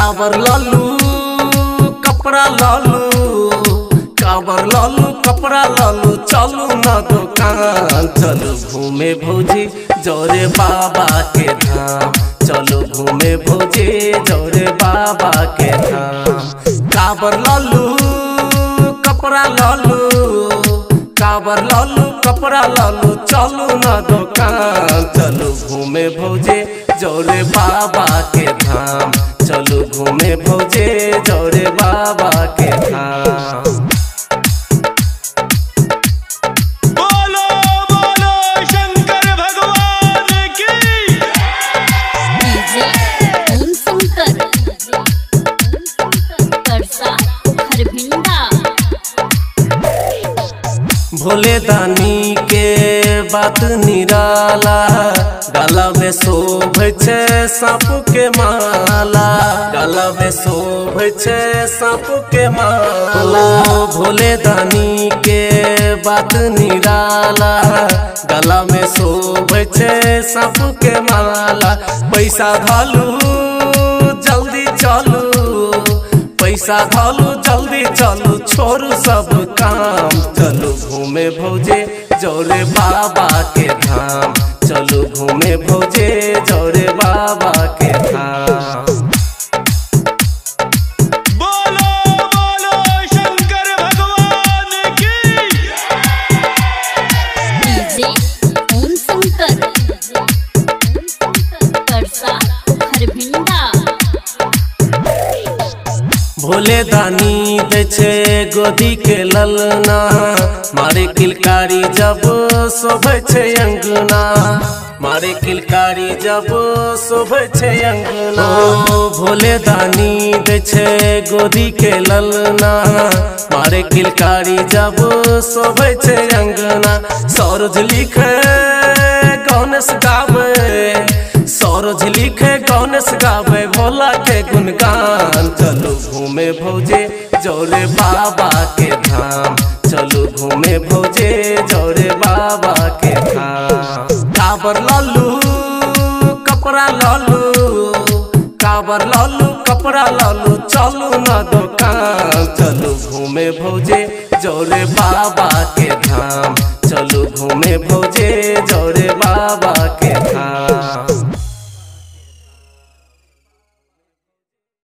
काबर लालू कपड़ा लालू, काबर लालू कपड़ा लालू, चलू ना दुकान। चलो घूमे भौजी जोरे बाबा के धाम, चलो घूमे भौजी जोरे बाबा के धाम। काबर लालू कपड़ा लालू, काबर लालू कपड़ा लालू, चलू ना दुकान। चलो घूमे भौजी जोरे बाबा के धाम, चलो घूमे भौजी जोरे बाबा के धाम। बोलो बोलो शंकर भगवान की। डीजे ओम शंकर परसा हरभिंडा। भोले दानी के बात निराला, गला में शोभे छे सांप के माला, गला में शोभे छे सांप के माला। भोले दानी के बात निराला, गला में शोभे छे सांप के माला। पैसा धालू जल्दी चलू, पैसा धालू जल्दी चलू, छोड़ू सब काम। चलो घूमे भौजे जोरे बाबा के धाम, चलो घूमे भौजे जोरे बाबा के धाम। बोलो बोलो शंकर भगवान की। डीजे ओम शंकर परसा हरभिंडा। भोले दानी दे छे गोदी के ललना, मारे किलकारी जब शोभे छे अंगना, मारे किलकारी जब शोभे छे अंगना। भोले दानी दे छे गोदी के ललना, मारे किलकारी जब शोभे छे अंगना। सरोज लिखे गणेश गावे, सरोज लिखे गणेश गावे भोला के गुणगान। चलो घूमे भौजे जोरे बाबा के धाम, चलो घूमे भौजे जोरे बाबा के धाम। काबर लालू कपड़ा लालू, काबर लालू कपड़ा लालू, चलू ना दुकान। चलो घूमे भौजे जोरे बाबा के धाम, चलो घूमे भौजे जोरे बाबा के धाम।